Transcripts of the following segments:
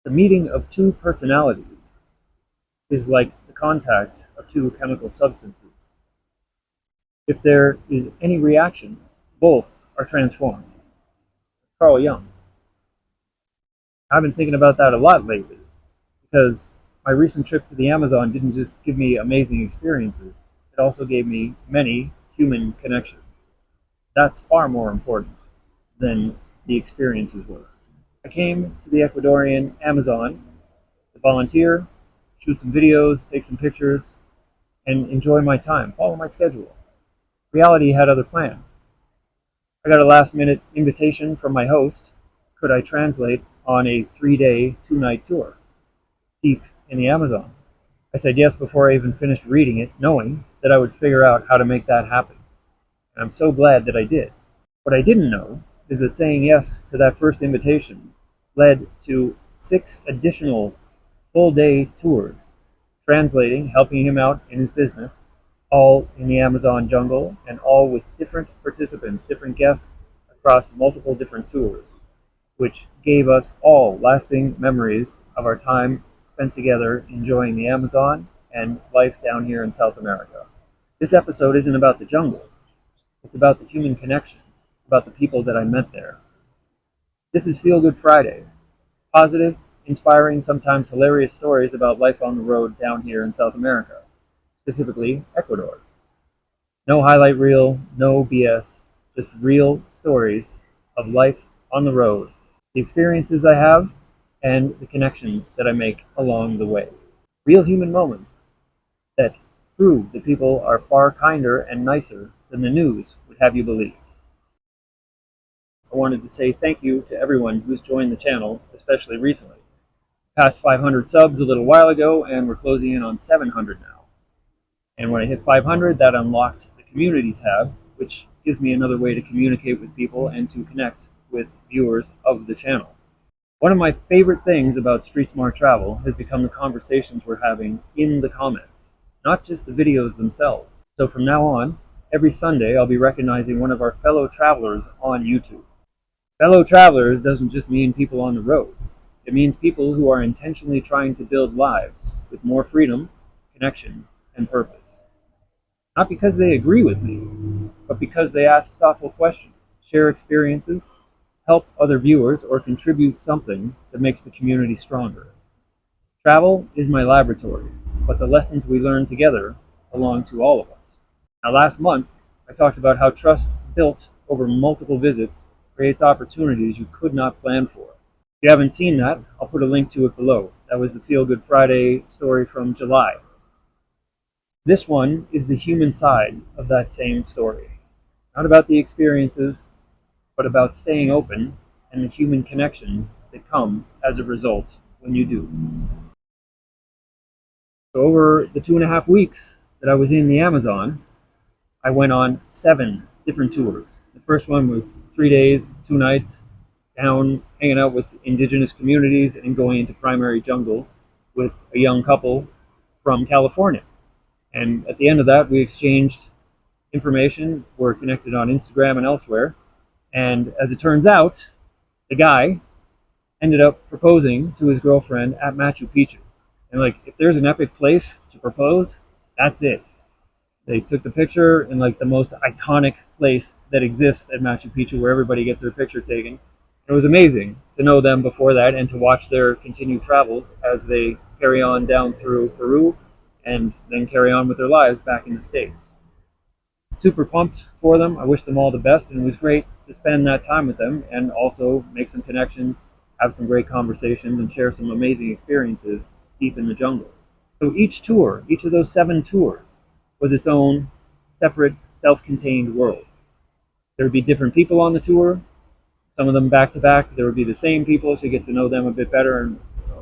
The meeting of two personalities is like the contact of two chemical substances. If there is any reaction, both are transformed. Carl Jung. I've been thinking about that a lot lately because my recent trip to the Amazon didn't just give me amazing experiences, it also gave me many human connections. That's far more important than the experiences were. I came to the Ecuadorian Amazon to volunteer, shoot some videos, take some pictures, and enjoy my time, follow my schedule. Reality had other plans. I got a last minute invitation from my host. Could I translate on a 3-day, 2-night tour deep in the Amazon? I said yes before I even finished reading it, knowing that I would figure out how to make that happen. And I'm so glad that I did. What I didn't know is that saying yes to that first invitation led to 6 additional full day tours, translating, helping him out in his business, all in the Amazon jungle and all with different participants, different guests across multiple different tours, which gave us all lasting memories of our time spent together enjoying the Amazon and life down here in South America. This episode isn't about the jungle, it's about the human connections, about the people that I met there. This is Feelgood Friday. Positive, inspiring, sometimes hilarious stories about life on the road down here in South America, specifically Ecuador. No highlight reel, no BS, just real stories of life on the road, the experiences I have, and the connections that I make along the way. Real human moments that prove that people are far kinder and nicer than the news would have you believe. I wanted to say thank you to everyone who's joined the channel, especially recently. Passed 500 subs a little while ago, and we're closing in on 700 now. And when I hit 500, that unlocked the community tab, which gives me another way to communicate with people and to connect with viewers of the channel. One of my favorite things about Street Smart Travel has become the conversations we're having in the comments, not just the videos themselves. So from now on, every Sunday I'll be recognizing one of our fellow travelers on YouTube. Fellow travelers doesn't just mean people on the road. It means people who are intentionally trying to build lives with more freedom, connection, and purpose. Not because they agree with me, but because they ask thoughtful questions, share experiences, help other viewers, or contribute something that makes the community stronger. Travel is my laboratory, but the lessons we learn together belong to all of us. Now, last month, I talked about how trust built over multiple visits creates opportunities you could not plan for. If you haven't seen that, I'll put a link to it below. That was the Feel Good Friday story from July. This one is the human side of that same story. Not about the experiences, but about staying open and the human connections that come as a result when you do. So over the 2.5 weeks that I was in the Amazon, I went on 7 different tours. The first one was 3 days, 2 nights, down hanging out with indigenous communities and going into primary jungle with a young couple from California. And at the end of that, we exchanged information. We're connected on Instagram and elsewhere. And as it turns out, the guy ended up proposing to his girlfriend at Machu Picchu. And like, if there's an epic place to propose, that's it. They took the picture in like the most iconic place that exists at Machu Picchu, where everybody gets their picture taken. It was amazing to know them before that and to watch their continued travels as they carry on down through Peru and then carry on with their lives back in the States. Super pumped for them. I wish them all the best, and it was great to spend that time with them and also make some connections, have some great conversations, and share some amazing experiences deep in the jungle. So each tour, each of those 7 tours, was its own separate, self-contained world. There would be different people on the tour, some of them back to back. There would be the same people, so you get to know them a bit better and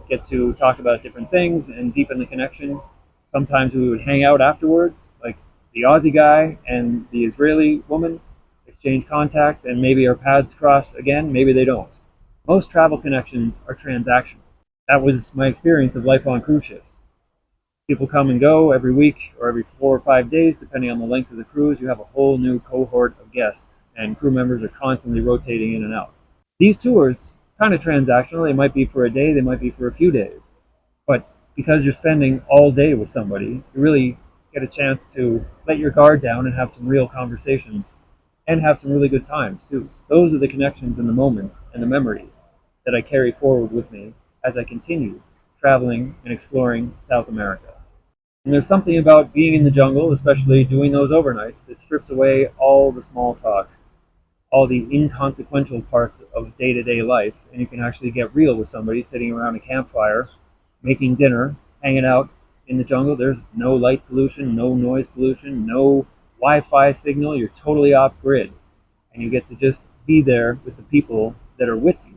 get to talk about different things and deepen the connection. Sometimes we would hang out afterwards, like the Aussie guy and the Israeli woman, exchange contacts, and maybe our paths cross again, maybe they don't. Most travel connections are transactional. That was my experience of life on cruise ships. People come and go every week or every 4 or 5 days, depending on the length of the cruise. You have a whole new cohort of guests, and crew members are constantly rotating in and out. These tours kind of transactional. They might be for a day, they might be for a few days. But because you're spending all day with somebody, you really get a chance to let your guard down and have some real conversations and have some really good times too. Those are the connections and the moments and the memories that I carry forward with me as I continue traveling and exploring South America. And there's something about being in the jungle, especially doing those overnights, that strips away all the small talk, all the inconsequential parts of day-to-day life, and you can actually get real with somebody sitting around a campfire, making dinner, hanging out in the jungle. There's no light pollution, no noise pollution, no Wi-Fi signal. You're totally off grid, and you get to just be there with the people that are with you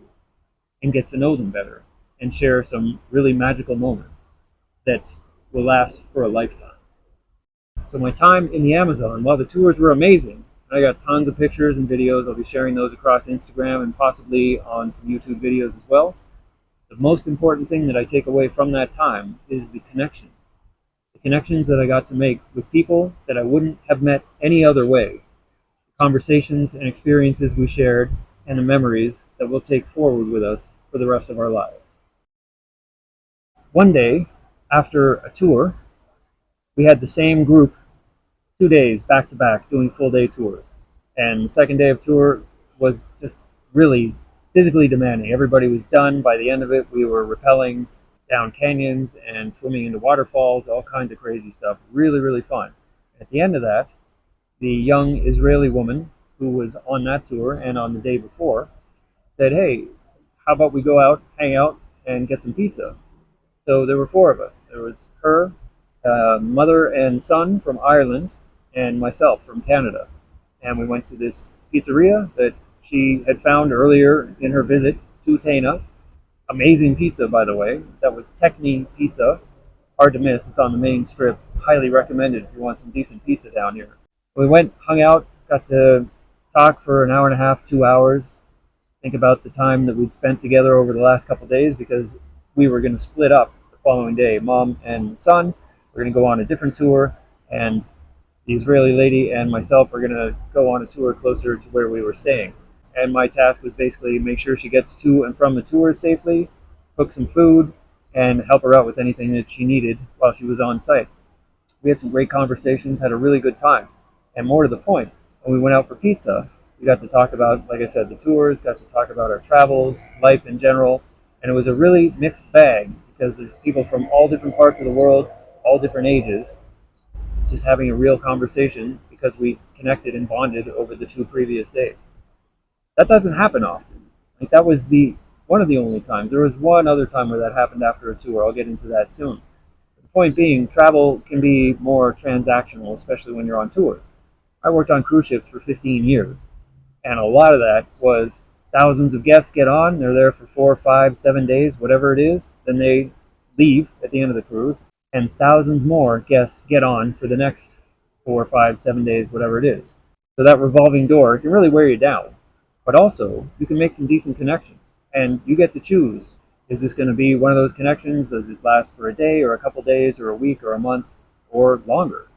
and get to know them better and share some really magical moments that will last for a lifetime. So my time in the Amazon, while the tours were amazing, I got tons of pictures and videos. I'll be sharing those across Instagram and possibly on some YouTube videos as well. The most important thing that I take away from that time is the connection. The connections that I got to make with people that I wouldn't have met any other way. Conversations and experiences we shared, and the memories that we'll take forward with us for the rest of our lives. One day, after a tour, we had the same group 2 days back to back doing full day tours. And the second day of tour was just really physically demanding. Everybody was done. By the end of it, we were rappelling down canyons and swimming into waterfalls, all kinds of crazy stuff. Really, really fun. At the end of that, the young Israeli woman who was on that tour and on the day before said, "Hey, how about we go out, hang out, and get some pizza?" So there were four of us. There was her, mother and son from Ireland, and myself from Canada. And we went to this pizzeria that she had found earlier in her visit to Tana. Amazing pizza, by the way. That was Techni Pizza. Hard to miss. It's on the main strip. Highly recommended if you want some decent pizza down here. We went, hung out, got to talk for an hour and a half, 2 hours. Think about the time that we'd spent together over the last couple of days, because we were going to split up the following day. Mom and son were going to go on a different tour, and the Israeli lady and myself were going to go on a tour closer to where we were staying. And my task was basically make sure she gets to and from the tour safely, cook some food, and help her out with anything that she needed while she was on site. We had some great conversations, had a really good time. And more to the point, when we went out for pizza, we got to talk about, like I said, the tours, got to talk about our travels, life in general. And it was a really mixed bag, because there's people from all different parts of the world, all different ages, just having a real conversation because we connected and bonded over the 2 previous days. That doesn't happen often. Like, that was one of the only times. There was one other time where that happened after a tour. I'll get into that soon. The point being, travel can be more transactional, especially when you're on tours. I worked on cruise ships for 15 years, and a lot of that was thousands of guests get on, they're there for 4, 5, 7 days, whatever it is, then they leave at the end of the cruise, and thousands more guests get on for the next 4, 5, 7 days, whatever it is. So that revolving door can really wear you down. But also, you can make some decent connections, and you get to choose. Is this going to be one of those connections? Does this last for a day or a couple days or a week or a month or longer?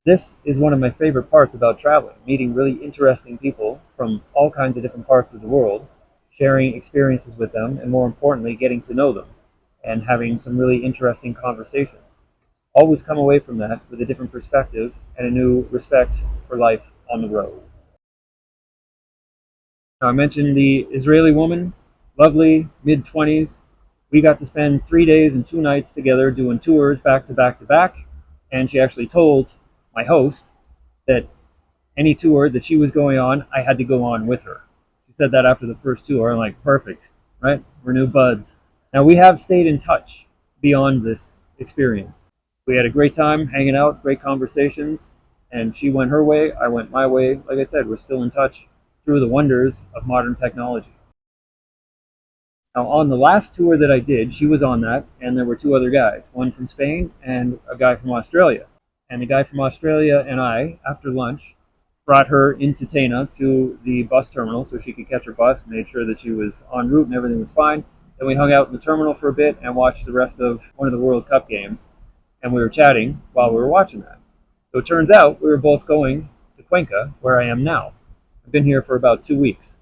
This is one of my favorite parts about traveling, meeting really interesting people from all kinds of different parts of the world, sharing experiences with them, and more importantly, getting to know them and having some really interesting conversations. Always come away from that with a different perspective and a new respect for life on the road. Now, I mentioned the Israeli woman, lovely, mid-20s. We got to spend 3 days and 2 nights together doing tours back to back to back, and she actually told my host that any tour that she was going on, I had to go on with her. She said that after the first tour. I'm like, perfect, right? We're new buds. Now, we have stayed in touch beyond this experience. We had a great time hanging out, great conversations, and she went her way, I went my way. Like I said, we're still in touch through the wonders of modern technology. Now, on the last tour that I did, she was on that, and there were 2 other guys, one from Spain and a guy from Australia. And the guy from Australia and I, after lunch, brought her into Tana to the bus terminal so she could catch her bus, made sure that she was en route and everything was fine. Then we hung out in the terminal for a bit and watched the rest of one of the World Cup games. And we were chatting while we were watching that. So it turns out we were both going to Cuenca, where I am now. I've been here for about 2 weeks.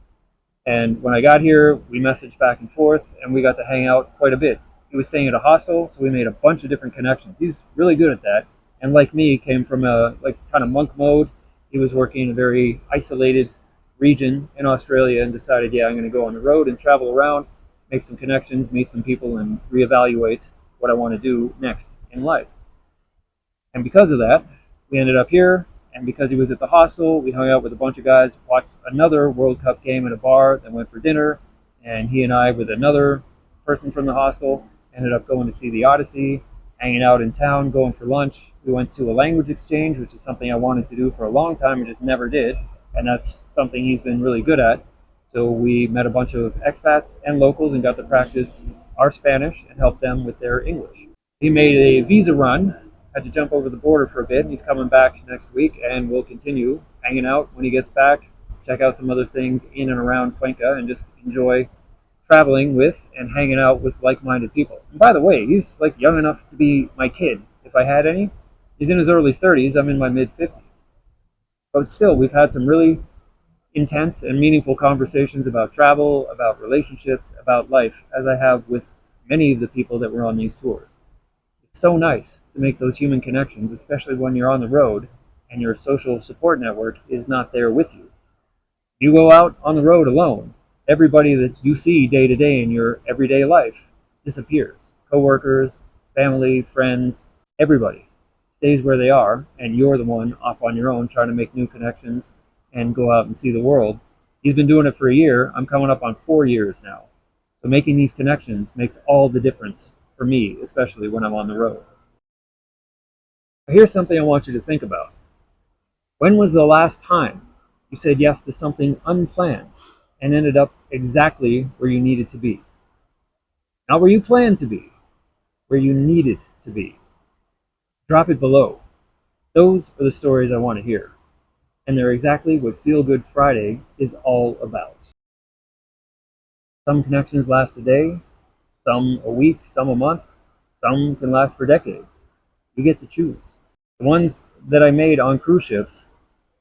And when I got here, we messaged back and forth, and we got to hang out quite a bit. He was staying at a hostel, so we made a bunch of different connections. He's really good at that, and like me, came from a kind of monk mode. He was working in a very isolated region in Australia, and decided, yeah, I'm going to go on the road and travel around, make some connections, meet some people, and reevaluate what I want to do next in life. And because of that, we ended up here. And because he was at the hostel, we hung out with a bunch of guys, watched another World Cup game at a bar, then went for dinner. And he and I, with another person from the hostel, ended up going to see the Odyssey, hanging out in town, going for lunch. We went to a language exchange, which is something I wanted to do for a long time and just never did. And that's something he's been really good at. So we met a bunch of expats and locals and got to practice our Spanish and help them with their English. He made a visa run, had to jump over the border for a bit, and he's coming back next week, and we'll continue hanging out when he gets back, check out some other things in and around Cuenca, and just enjoy traveling with and hanging out with like-minded people. And by the way, he's like young enough to be my kid, if I had any. He's in his early 30s, I'm in my mid-50s. But still, we've had some really intense and meaningful conversations about travel, about relationships, about life, as I have with many of the people that were on these tours. It's so nice to make those human connections, especially when you're on the road and your social support network is not there with you. You go out on the road alone, everybody that you see day to day in your everyday life disappears. Coworkers, family, friends, everybody stays where they are, and you're the one off on your own trying to make new connections and go out and see the world. He's been doing it for a year. I'm coming up on 4 years now. So making these connections makes all the difference for me, especially when I'm on the road. Here's something I want you to think about. When was the last time you said yes to something unplanned and ended up exactly where you needed to be? Not where you planned to be, where you needed to be. Drop it below. Those are the stories I want to hear. And they're exactly what Feel Good Friday is all about. Some connections last a day, some a week, some a month, some can last for decades. You get to choose. The ones that I made on cruise ships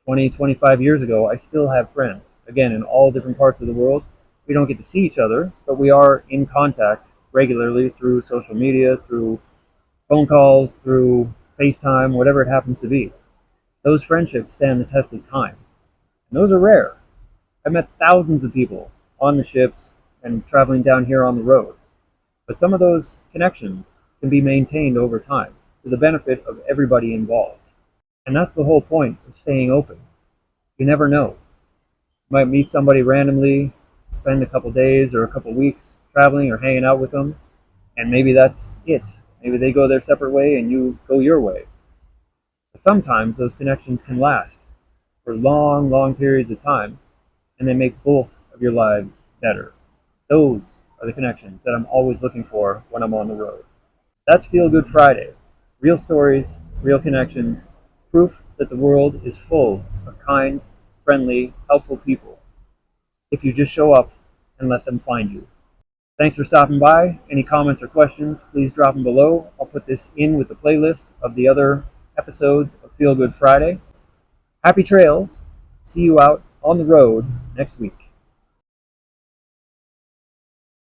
20, 25 years ago, I still have friends. Again, in all different parts of the world. We don't get to see each other, but we are in contact regularly through social media, through phone calls, through FaceTime, whatever it happens to be. Those friendships stand the test of time. And those are rare. I've met thousands of people on the ships and traveling down here on the road. But some of those connections can be maintained over time to the benefit of everybody involved. And that's the whole point of staying open. You never know. You might meet somebody randomly, spend a couple days or a couple weeks traveling or hanging out with them, and maybe that's it. Maybe they go their separate way and you go your way. But sometimes those connections can last for long, long periods of time, and they make both of your lives better. Those are the connections that I'm always looking for when I'm on the road. That's Feel Good Friday. Real stories, real connections, proof that the world is full of kind, friendly, helpful people if you just show up and let them find you. Thanks for stopping by. Any comments or questions, please drop them below. I'll put this in with the playlist of the other episodes of Feel Good Friday. Happy trails. See you out on the road next week.